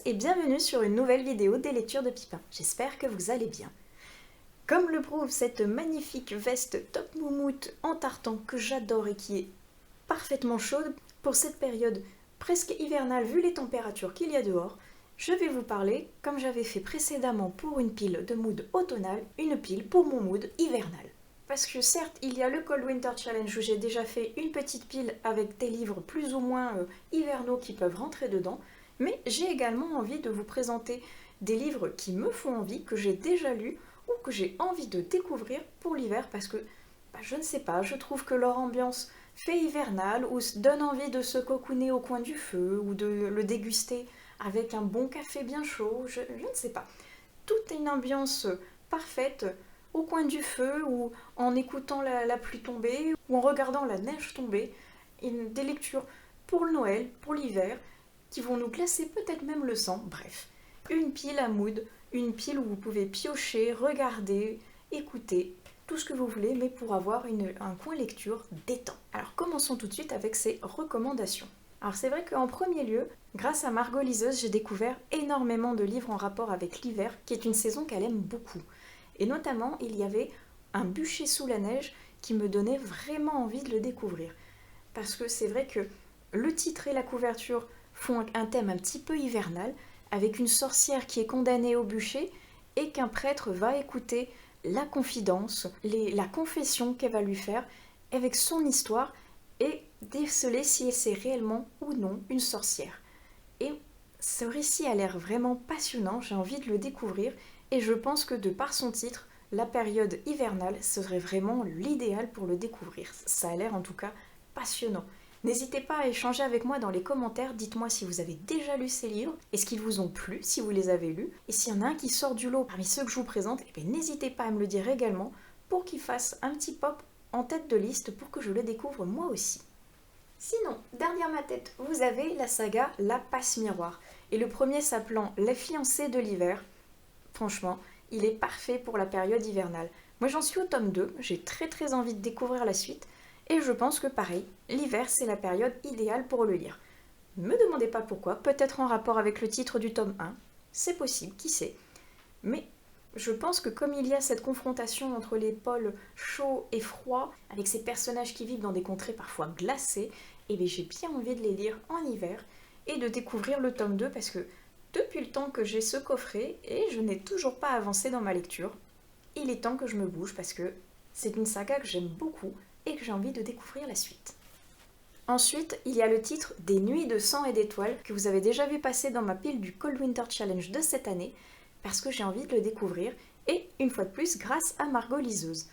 et bienvenue sur une nouvelle vidéo des lectures de Pipin. J'espère que vous allez bien. Comme le prouve cette magnifique veste top moumoute en tartan que j'adore et qui est parfaitement chaude pour cette période presque hivernale vu les températures qu'il y a dehors, je vais vous parler, comme j'avais fait précédemment pour une pile de mood automnal, une pile pour mon mood hivernal. Parce que certes, il y a le Cold Winter Challenge où j'ai déjà fait une petite pile avec des livres plus ou moins hivernaux qui peuvent rentrer dedans, mais j'ai également envie de vous présenter des livres qui me font envie, que j'ai déjà lus ou que j'ai envie de découvrir pour l'hiver parce que, je ne sais pas, je trouve que leur ambiance fait hivernale ou donne envie de se cocooner au coin du feu ou de le déguster avec un bon café bien chaud, je ne sais pas. Toute une ambiance parfaite au coin du feu ou en écoutant la pluie tomber ou en regardant la neige tomber. Des lectures pour le Noël, pour l'hiver, qui vont nous glacer peut-être même le sang. Bref, une pile à mood, une pile où vous pouvez piocher, regarder, écouter, tout ce que vous voulez, mais pour avoir un coin lecture détend. Alors commençons tout de suite avec ces recommandations. Alors c'est vrai qu'en premier lieu, grâce à Margot Liseuse, j'ai découvert énormément de livres en rapport avec l'hiver, qui est une saison qu'elle aime beaucoup. Et notamment, il y avait Un bûcher sous la neige qui me donnait vraiment envie de le découvrir. Parce que c'est vrai que le titre et la couverture font un thème un petit peu hivernal, avec une sorcière qui est condamnée au bûcher et qu'un prêtre va écouter la confidence, la confession qu'elle va lui faire avec son histoire et déceler si c'est réellement ou non une sorcière. Et ce récit a l'air vraiment passionnant, j'ai envie de le découvrir et je pense que de par son titre, la période hivernale serait vraiment l'idéal pour le découvrir. Ça a l'air en tout cas passionnant. N'hésitez pas à échanger avec moi dans les commentaires, dites-moi si vous avez déjà lu ces livres, est-ce qu'ils vous ont plu, si vous les avez lus, et s'il y en a un qui sort du lot parmi ceux que je vous présente, n'hésitez pas à me le dire également pour qu'il fasse un petit pop en tête de liste pour que je le découvre moi aussi. Sinon, derrière ma tête, vous avez la saga La Passe-Miroir, et le premier s'appelant Les fiancés de l'hiver. Franchement, il est parfait pour la période hivernale. Moi j'en suis au tome 2, j'ai très envie de découvrir la suite, et je pense que pareil, l'hiver c'est la période idéale pour le lire. Ne me demandez pas pourquoi, peut-être en rapport avec le titre du tome 1, c'est possible, qui sait. Mais je pense que comme il y a cette confrontation entre les pôles chauds et froids, avec ces personnages qui vivent dans des contrées parfois glacées, j'ai bien envie de les lire en hiver et de découvrir le tome 2 parce que depuis le temps que j'ai ce coffret et je n'ai toujours pas avancé dans ma lecture, il est temps que je me bouge parce que c'est une saga que j'aime beaucoup et que j'ai envie de découvrir la suite. Ensuite, il y a le titre Des nuits de sang et d'étoiles que vous avez déjà vu passer dans ma pile du Cold Winter Challenge de cette année parce que j'ai envie de le découvrir et une fois de plus grâce à Margot Liseuse.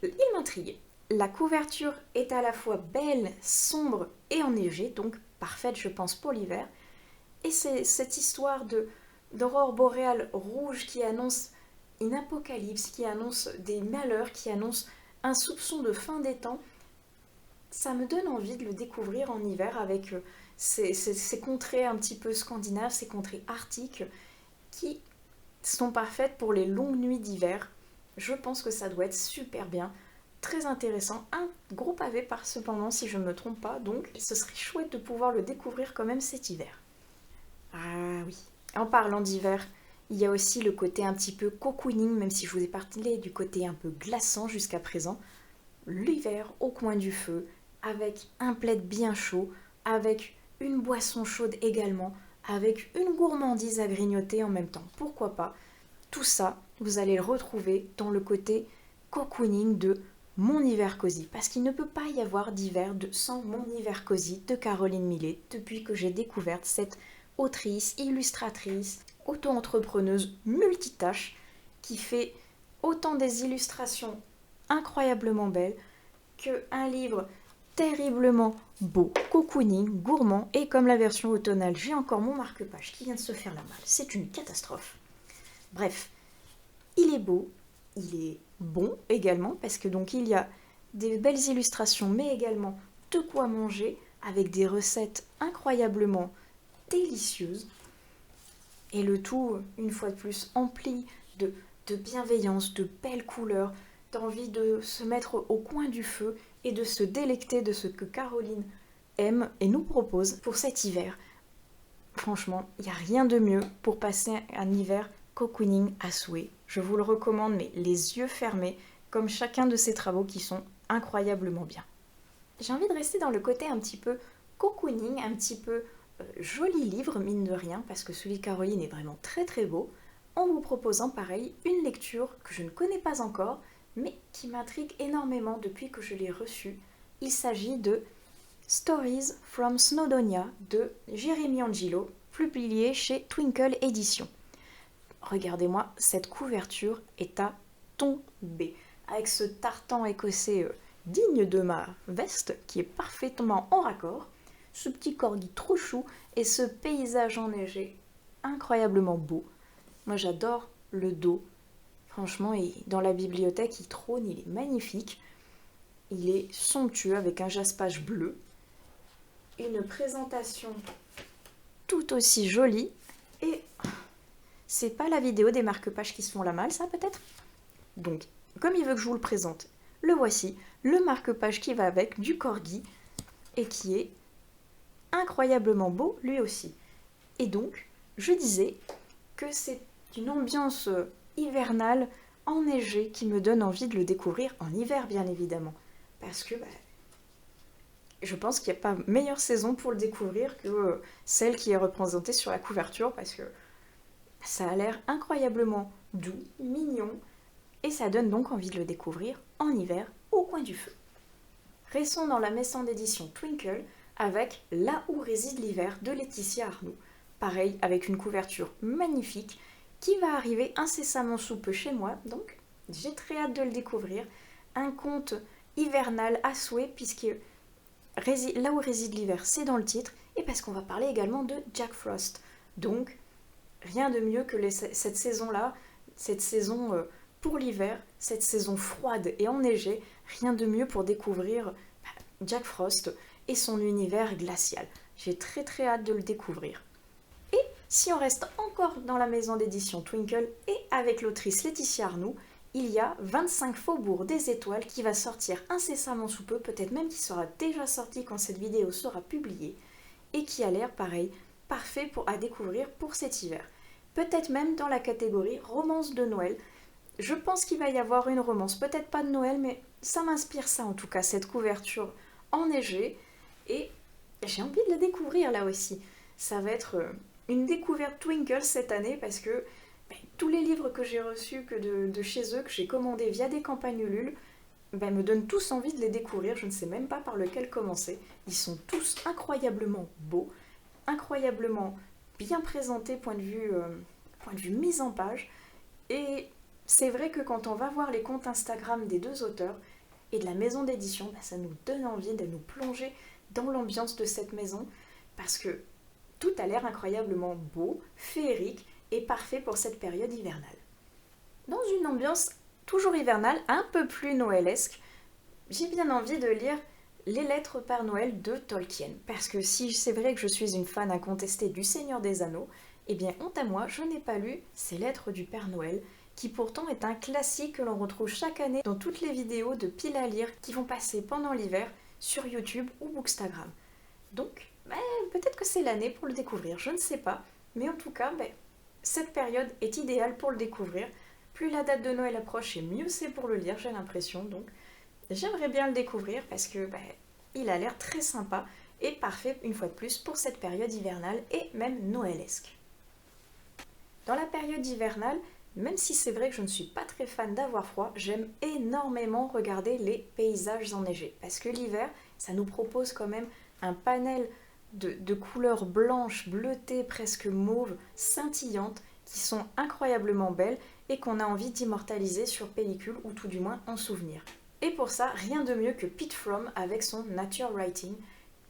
Il m'intrigue. La couverture est à la fois belle, sombre et enneigée, donc parfaite je pense pour l'hiver. Et c'est cette histoire d'aurore boréale rouge qui annonce une apocalypse, qui annonce des malheurs, qui annonce un soupçon de fin des temps. Ça me donne envie de le découvrir en hiver avec ces contrées un petit peu scandinaves, ces contrées arctiques qui sont parfaites pour les longues nuits d'hiver. Je pense que ça doit être super bien, très intéressant. Un gros pavé par cependant si je ne me trompe pas, donc ce serait chouette de pouvoir le découvrir quand même cet hiver. Ah oui, en parlant d'hiver, il y a aussi le côté un petit peu cocooning, même si je vous ai parlé du côté un peu glaçant jusqu'à présent. L'hiver au coin du feu, avec un plaid bien chaud, avec une boisson chaude également, avec une gourmandise à grignoter en même temps, pourquoi pas. Tout ça, vous allez le retrouver dans le côté cocooning de Mon hiver cosy, parce qu'il ne peut pas y avoir d'hiver sans Mon hiver cosy de Caroline Millet, depuis que j'ai découvert cette autrice, illustratrice, auto-entrepreneuse multitâche qui fait autant des illustrations incroyablement belles qu'un livre terriblement beau, cocooning, gourmand et comme la version automnale, j'ai encore mon marque-page qui vient de se faire la malle, c'est une catastrophe. Bref, il est beau, il est bon également parce que donc il y a des belles illustrations mais également de quoi manger avec des recettes incroyablement délicieuses et le tout une fois de plus empli de bienveillance, de belles couleurs, d'envie de se mettre au coin du feu et de se délecter de ce que Caroline aime et nous propose pour cet hiver. Franchement, il n'y a rien de mieux pour passer un hiver cocooning à souhait. Je vous le recommande, mais les yeux fermés, comme chacun de ces travaux qui sont incroyablement bien. J'ai envie de rester dans le côté un petit peu cocooning, un petit peu joli livre, mine de rien, parce que celui de Caroline est vraiment très très beau, en vous proposant pareil une lecture que je ne connais pas encore, mais qui m'intrigue énormément depuis que je l'ai reçue. Il s'agit de Stories from Snowdonia de Jeremy Angelo, publié chez Twinkle Éditions. Regardez-moi, cette couverture est à tomber, avec ce tartan écossais digne de ma veste, qui est parfaitement en raccord, ce petit corgi trop chou et ce paysage enneigé incroyablement beau. Moi j'adore le dos, franchement, dans la bibliothèque il trône, il est magnifique, il est somptueux avec un jaspage bleu, une présentation tout aussi jolie, et c'est pas la vidéo des marque-pages qui se font la malle, ça peut-être? Donc, comme il veut que je vous le présente, le voici, le marque-page qui va avec, du corgi, et qui est incroyablement beau lui aussi. Et donc, je disais que c'est une ambiance hivernale, enneigée, qui me donne envie de le découvrir en hiver, bien évidemment. Parce que je pense qu'il n'y a pas meilleure saison pour le découvrir que celle qui est représentée sur la couverture, parce que ça a l'air incroyablement doux, mignon, et ça donne donc envie de le découvrir en hiver au coin du feu. Restons dans la maison d'édition Twinkle avec Là où réside l'hiver de Laetitia Arnoux. Pareil, avec une couverture magnifique qui va arriver incessamment sous peu chez moi, donc j'ai très hâte de le découvrir. Un conte hivernal à souhait, puisque Là où réside l'hiver, c'est dans le titre, et parce qu'on va parler également de Jack Frost. Donc, rien de mieux que cette saison-là, cette saison pour l'hiver, cette saison froide et enneigée, rien de mieux pour découvrir Jack Frost et son univers glacial. J'ai très très hâte de le découvrir. Et si on reste encore dans la maison d'édition Twinkle et avec l'autrice Laetitia Arnoux, il y a 25 Faubourgs des Étoiles qui va sortir incessamment sous peu, peut-être même qui sera déjà sorti quand cette vidéo sera publiée, et qui a l'air pareil, parfait à découvrir pour cet hiver. Peut-être même dans la catégorie romance de Noël. Je pense qu'il va y avoir une romance, peut-être pas de Noël, mais ça m'inspire ça en tout cas, cette couverture enneigée, et j'ai envie de la découvrir là aussi. Ça va être une découverte Twinkle cette année, parce que tous les livres que j'ai reçus de chez eux, que j'ai commandés via des campagnes Ulule, me donnent tous envie de les découvrir. Je ne sais même pas par lequel commencer. Ils sont tous incroyablement beaux, incroyablement bien présentés point de vue mise en page. Et c'est vrai que quand on va voir les comptes Instagram des deux auteurs et de la maison d'édition, ça nous donne envie de nous plonger dans l'ambiance de cette maison, parce que tout a l'air incroyablement beau, féerique, et parfait pour cette période hivernale. Dans une ambiance toujours hivernale, un peu plus noëlesque, j'ai bien envie de lire Les Lettres Père Noël de Tolkien, parce que si c'est vrai que je suis une fan incontestée du Seigneur des Anneaux, eh bien honte à moi, je n'ai pas lu ces Lettres du Père Noël, qui pourtant est un classique que l'on retrouve chaque année dans toutes les vidéos de pile à lire qui vont passer pendant l'hiver sur YouTube ou Bookstagram. Donc, peut-être que c'est l'année pour le découvrir, je ne sais pas, mais en tout cas, cette période est idéale pour le découvrir. Plus la date de Noël approche, et mieux c'est pour le lire, j'ai l'impression. Donc, j'aimerais bien le découvrir parce que il a l'air très sympa et parfait, une fois de plus, pour cette période hivernale et même noëlesque. Dans la période hivernale, même si c'est vrai que je ne suis pas très fan d'avoir froid, j'aime énormément regarder les paysages enneigés. Parce que l'hiver, ça nous propose quand même un panel de couleurs blanches, bleutées, presque mauves, scintillantes, qui sont incroyablement belles et qu'on a envie d'immortaliser sur pellicule ou tout du moins en souvenir. Et pour ça, rien de mieux que Pete Fromm avec son Nature Writing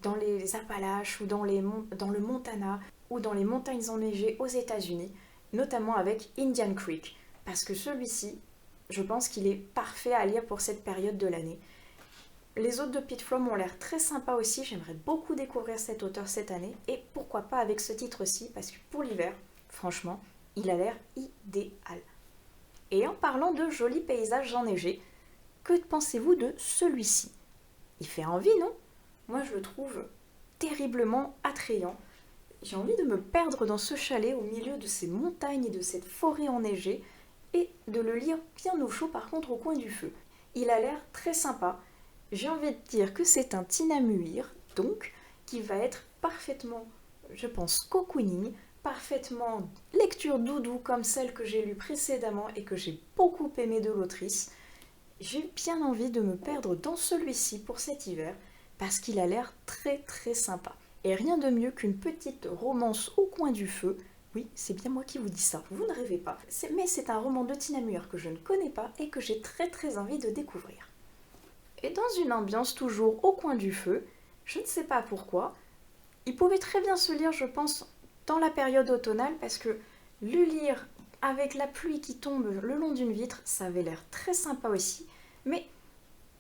dans les Appalaches ou dans le Montana ou dans les montagnes enneigées aux États-Unis, notamment avec Indian Creek, parce que celui-ci, je pense qu'il est parfait à lire pour cette période de l'année. Les autres de Pete Fromm ont l'air très sympas aussi, j'aimerais beaucoup découvrir cet auteur cette année, et pourquoi pas avec ce titre-ci, parce que pour l'hiver, franchement, il a l'air idéal. Et en parlant de jolis paysages enneigés, que pensez-vous de celui-ci? Il fait envie, non? Moi je le trouve terriblement attrayant. j'ai envie de me perdre dans ce chalet au milieu de ces montagnes et de cette forêt enneigée et de le lire bien au chaud par contre au coin du feu. Il a l'air très sympa. J'ai envie de dire que c'est un Tinamuir, donc, qui va être parfaitement, je pense, cocooning, parfaitement lecture doudou comme celle que j'ai lue précédemment et que j'ai beaucoup aimée de l'autrice. J'ai bien envie de me perdre dans celui-ci pour cet hiver parce qu'il a l'air très très sympa. Et rien de mieux qu'une petite romance au coin du feu. Oui, c'est bien moi qui vous dis ça, vous ne rêvez pas. Mais c'est un roman de Tina Muir que je ne connais pas et que j'ai très très envie de découvrir. Et dans une ambiance toujours au coin du feu, je ne sais pas pourquoi, il pouvait très bien se lire, je pense, dans la période automnale parce que le lire avec la pluie qui tombe le long d'une vitre, ça avait l'air très sympa aussi, mais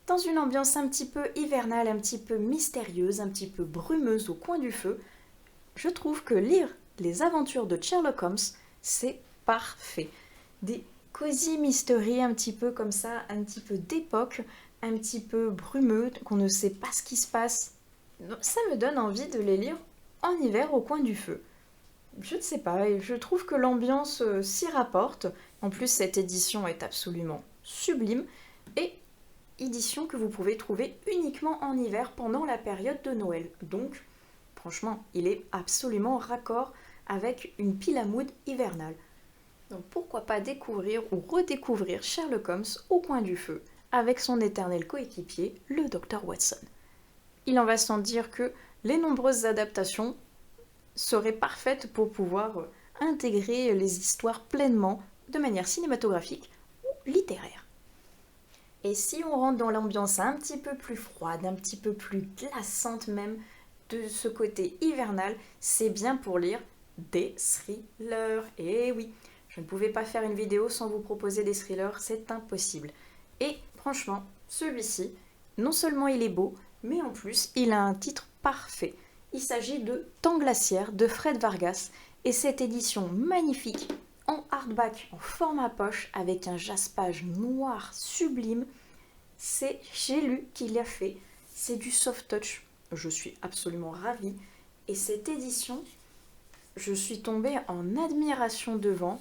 dans une ambiance un petit peu hivernale, un petit peu mystérieuse, un petit peu brumeuse au coin du feu, je trouve que lire les aventures de Sherlock Holmes, c'est parfait. Des cosy mysteries un petit peu comme ça, un petit peu d'époque, un petit peu brumeux, qu'on ne sait pas ce qui se passe. Ça me donne envie de les lire en hiver au coin du feu. Je ne sais pas, et je trouve que l'ambiance s'y rapporte. En plus, cette édition est absolument sublime. Et édition que vous pouvez trouver uniquement en hiver pendant la période de Noël. Donc, franchement, il est absolument raccord avec une pile à mood hivernale. Donc pourquoi pas découvrir ou redécouvrir Sherlock Holmes au coin du feu avec son éternel coéquipier, le Dr Watson. Il en va sans dire que les nombreuses adaptations seraient parfaites pour pouvoir intégrer les histoires pleinement de manière cinématographique ou littéraire. Et si on rentre dans l'ambiance un petit peu plus froide, un petit peu plus glaçante même, de ce côté hivernal, c'est bien pour lire des thrillers. Et oui, je ne pouvais pas faire une vidéo sans vous proposer des thrillers, c'est impossible. Et franchement, celui-ci, non seulement il est beau, mais en plus, il a un titre parfait. Il s'agit de Temps glaciaire de Fred Vargas, et cette édition magnifique, en hardback, en format poche, avec un jaspage noir sublime, c'est j'ai lu qu'il a fait, c'est du soft touch. Je suis absolument ravie. Et cette édition, je suis tombée en admiration devant.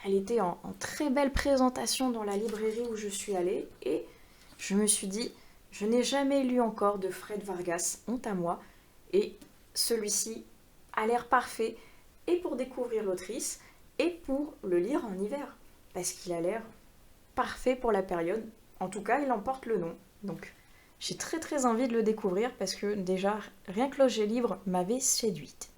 Elle était en très belle présentation dans la librairie où je suis allée. Et je me suis dit, je n'ai jamais lu encore de Fred Vargas, honte à moi. Et celui-ci a l'air parfait, et pour découvrir l'autrice, et pour le lire en hiver. Parce qu'il a l'air parfait pour la période. En tout cas, il en porte le nom. Donc, j'ai très très envie de le découvrir parce que déjà, rien que l'objet livre m'avait séduite.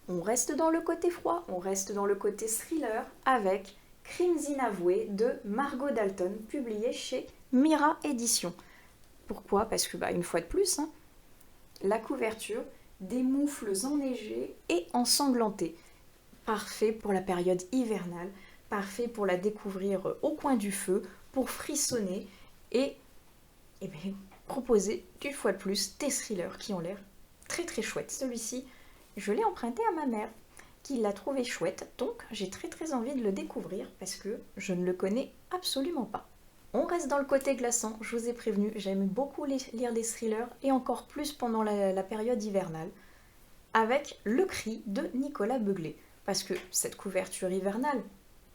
On reste dans le côté froid, on reste dans le côté thriller avec Crimes inavoués de Margot Dalton, publié chez Mira Éditions. Pourquoi ? Parce que, une fois de plus, la couverture, des moufles enneigés et ensanglantés. Parfait pour la période hivernale, parfait pour la découvrir au coin du feu, pour frissonner et proposer une fois de plus des thrillers qui ont l'air très très chouettes. Celui-ci, je l'ai emprunté à ma mère qui l'a trouvé chouette, donc j'ai très très envie de le découvrir parce que je ne le connais absolument pas. On reste dans le côté glaçant, je vous ai prévenu, j'aime beaucoup lire des thrillers et encore plus pendant la période hivernale, avec Le Cri de Nicolas Beuglé. Parce que cette couverture hivernale,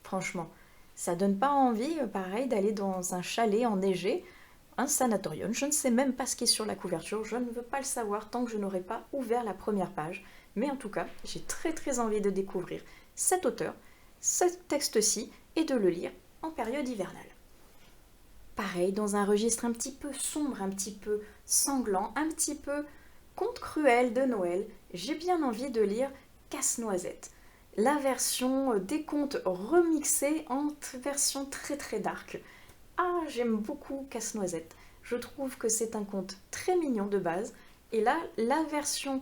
franchement, ça donne pas envie, pareil, d'aller dans un chalet enneigé, un sanatorium. Je ne sais même pas ce qui est sur la couverture, je ne veux pas le savoir tant que je n'aurai pas ouvert la première page. Mais en tout cas, j'ai très très envie de découvrir cet auteur, ce texte-ci, et de le lire en période hivernale. Pareil, dans un registre un petit peu sombre, un petit peu sanglant, un petit peu conte cruel de Noël, j'ai bien envie de lire Casse-Noisette. La version des contes remixés en version très très dark. Ah, j'aime beaucoup Casse-Noisette. Je trouve que c'est un conte très mignon de base. Et là, la version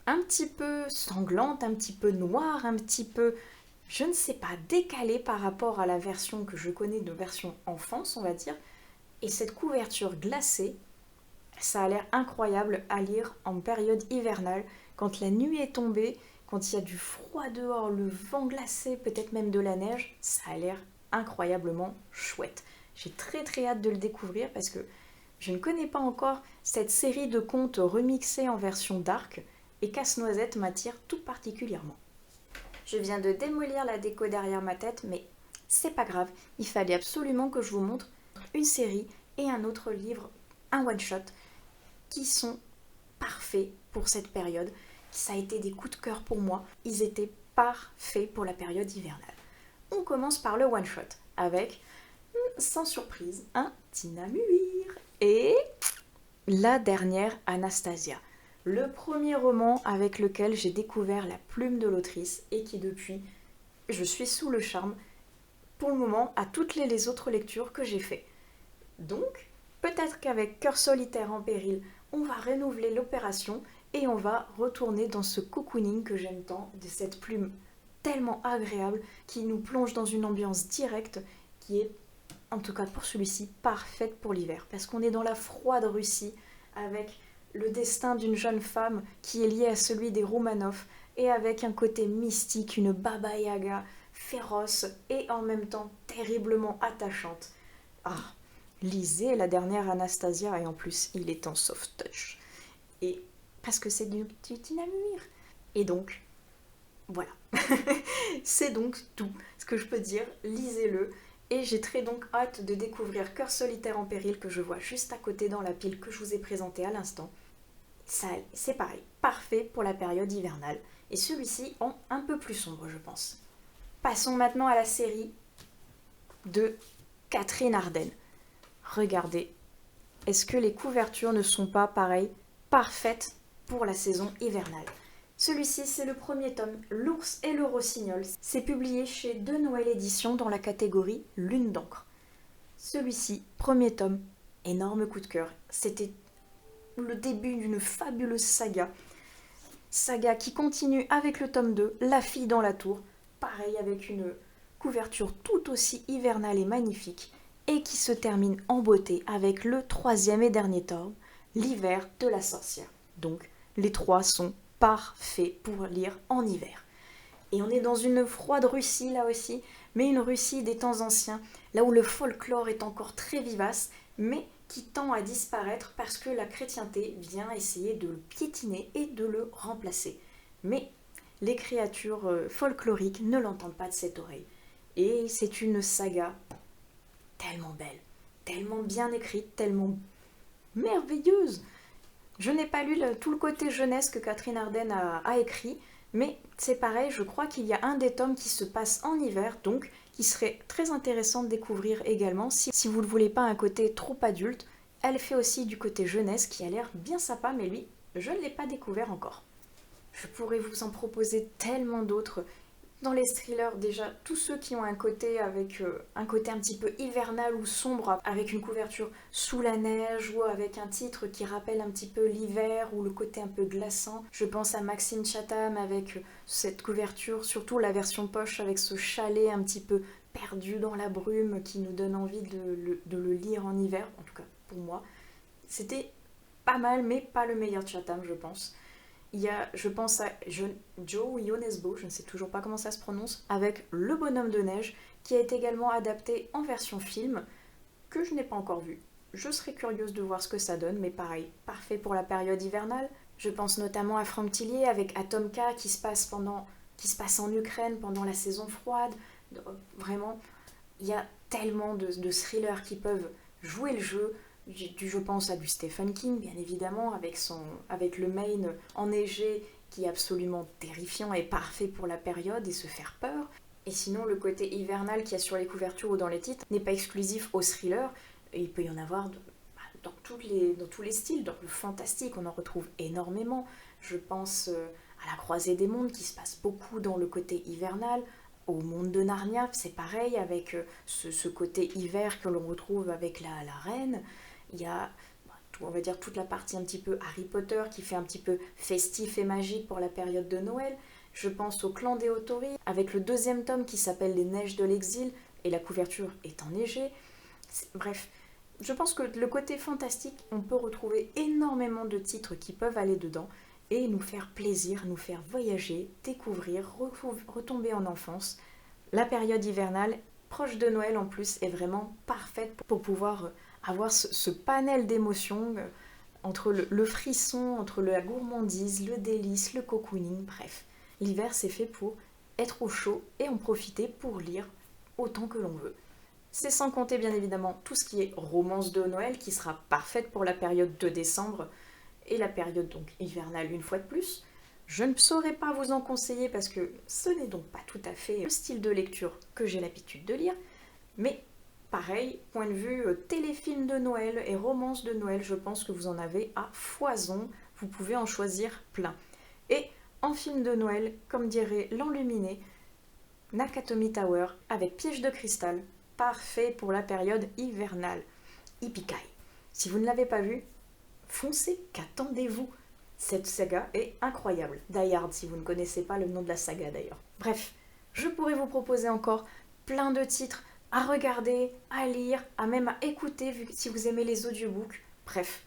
un petit peu sanglante, un petit peu noire, un petit peu, je ne sais pas, décalée par rapport à la version que je connais de version enfance, on va dire. Et cette couverture glacée, ça a l'air incroyable à lire en période hivernale, quand la nuit est tombée, quand il y a du froid dehors, le vent glacé, peut-être même de la neige, ça a l'air incroyablement chouette. J'ai très très hâte de le découvrir parce que je ne connais pas encore cette série de contes remixés en version dark. et Casse-Noisette m'attire tout particulièrement. Je viens de démolir la déco derrière ma tête, mais c'est pas grave, il fallait absolument que je vous montre une série et un autre livre, un one-shot, qui sont parfaits pour cette période. Ça a été des coups de cœur pour moi, ils étaient parfaits pour la période hivernale. On commence par le one-shot, avec, sans surprise, un Tinamuir et la dernière Anastasia. Le premier roman avec lequel j'ai découvert la plume de l'autrice et qui depuis, je suis sous le charme pour le moment à toutes les autres lectures que j'ai fait. Donc, peut-être qu'avec Cœur solitaire en péril, on va renouveler l'opération et on va retourner dans ce cocooning que j'aime tant, de cette plume tellement agréable qui nous plonge dans une ambiance directe qui est, en tout cas pour celui-ci, parfaite pour l'hiver. Parce qu'on est dans la froide Russie avec le destin d'une jeune femme qui est lié à celui des Romanov et avec un côté mystique, une Baba Yaga féroce et en même temps terriblement attachante. Ah, lisez la dernière Anastasia et en plus il est en soft touch. Et parce que c'est du Tinamuir. Et donc, voilà. C'est donc tout ce que je peux dire. Lisez-le. Et j'ai très donc hâte de découvrir Cœur solitaire en péril que je vois juste à côté dans la pile que je vous ai présentée à l'instant. Ça, c'est pareil, parfait pour la période hivernale. Et celui-ci en un peu plus sombre, je pense. Passons maintenant à la série de Catherine Arden. Regardez, est-ce que les couvertures ne sont pas pareilles, parfaites pour la saison hivernale? Celui-ci, c'est le premier tome, L'ours et le rossignol. C'est publié chez De Noël Éditions dans la catégorie Lune d'encre. Celui-ci, premier tome, énorme coup de cœur. C'était le début d'une fabuleuse saga. Saga qui continue avec le tome 2, La fille dans la tour. Pareil, avec une couverture tout aussi hivernale et magnifique. Et qui se termine en beauté avec le troisième et dernier tome, L'hiver de la sorcière. Donc, les trois sont parfaits pour lire en hiver. Et on est dans une froide Russie là aussi, mais une Russie des temps anciens, là où le folklore est encore très vivace, mais qui tend à disparaître parce que la chrétienté vient essayer de le piétiner et de le remplacer. Mais les créatures folkloriques ne l'entendent pas de cette oreille. Et c'est une saga tellement belle, tellement bien écrite, tellement merveilleuse. Je n'ai pas lu tout le côté jeunesse que Catherine Arden a écrit, mais c'est pareil, je crois qu'il y a un des tomes qui se passe en hiver, donc qui serait très intéressant de découvrir également. Si vous ne voulez pas un côté trop adulte, elle fait aussi du côté jeunesse qui a l'air bien sympa, mais lui, je ne l'ai pas découvert encore. Je pourrais vous en proposer tellement d'autres. Dans les thrillers, déjà, tous ceux qui ont un côté avec un côté un petit peu hivernal ou sombre, avec une couverture sous la neige ou avec un titre qui rappelle un petit peu l'hiver ou le côté un peu glaçant. Je pense à Maxime Chatham avec cette couverture, surtout la version poche avec ce chalet un petit peu perdu dans la brume qui nous donne envie de le lire en hiver, en tout cas pour moi. C'était pas mal, mais pas le meilleur Chatham, je pense. Il y a, je pense à Joe Ionesbo, je ne sais toujours pas comment ça se prononce, avec Le Bonhomme de Neige, qui a été également adapté en version film, que je n'ai pas encore vu. Je serais curieuse de voir ce que ça donne, mais pareil, parfait pour la période hivernale. Je pense notamment à Franck Tillier avec Atomka qui se passe en Ukraine pendant la saison froide. Vraiment, il y a tellement de thrillers qui peuvent jouer le jeu. Je pense à du Stephen King, bien évidemment, avec le Maine enneigé qui est absolument terrifiant et parfait pour la période et se faire peur. Et sinon, le côté hivernal qu'il y a sur les couvertures ou dans les titres n'est pas exclusif aux thrillers. Et il peut y en avoir dans tous les styles. Dans le fantastique, on en retrouve énormément. Je pense à La Croisée des mondes qui se passe beaucoup dans le côté hivernal. Au monde de Narnia, c'est pareil avec ce côté hiver que l'on retrouve avec la reine. Il y a, on va dire, toute la partie un petit peu Harry Potter qui fait un petit peu festif et magique pour la période de Noël. Je pense au Clan des Autori avec le deuxième tome qui s'appelle Les Neiges de l'Exil et la couverture est enneigée. Bref, je pense que le côté fantastique, on peut retrouver énormément de titres qui peuvent aller dedans et nous faire plaisir, nous faire voyager, découvrir, retomber en enfance. La période hivernale, proche de Noël en plus, est vraiment parfaite pour pouvoir avoir ce panel d'émotions entre le frisson, entre la gourmandise, le délice, le cocooning, bref. L'hiver, c'est fait pour être au chaud et en profiter pour lire autant que l'on veut. C'est sans compter bien évidemment tout ce qui est romance de Noël qui sera parfaite pour la période de décembre et la période donc hivernale une fois de plus. Je ne saurais pas vous en conseiller parce que ce n'est donc pas tout à fait le style de lecture que j'ai l'habitude de lire, mais pareil, point de vue téléfilm de Noël et romance de Noël, je pense que vous en avez à foison, vous pouvez en choisir plein. Et en film de Noël, comme dirait l'enluminé, Nakatomi Tower avec Piège de cristal, parfait pour la période hivernale. Ipikai. Si vous ne l'avez pas vu, foncez, qu'attendez-vous? Cette saga est incroyable. Die Hard, si vous ne connaissez pas le nom de la saga d'ailleurs. Bref, je pourrais vous proposer encore plein de titres à regarder, à lire, à même à écouter si vous aimez les audiobooks. Bref,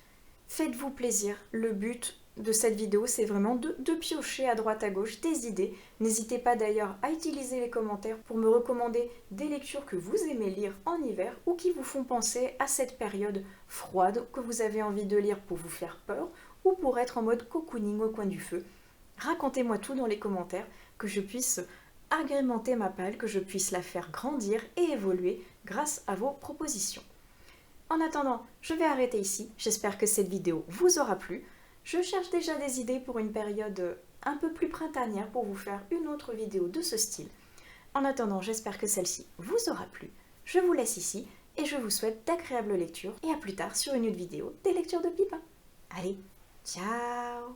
faites-vous plaisir. Le but de cette vidéo, c'est vraiment de piocher à droite à gauche des idées. N'hésitez pas d'ailleurs à utiliser les commentaires pour me recommander des lectures que vous aimez lire en hiver ou qui vous font penser à cette période froide que vous avez envie de lire pour vous faire peur ou pour être en mode cocooning au coin du feu. Racontez-moi tout dans les commentaires, que je puisse agrémenter ma palle, que je puisse la faire grandir et évoluer grâce à vos propositions. En attendant, je vais arrêter ici. J'espère que cette vidéo vous aura plu. Je cherche déjà des idées pour une période un peu plus printanière pour vous faire une autre vidéo de ce style. En attendant, j'espère que celle-ci vous aura plu. Je vous laisse ici et je vous souhaite d'agréables lectures et à plus tard sur une autre vidéo des lectures de Pipin. Allez, ciao!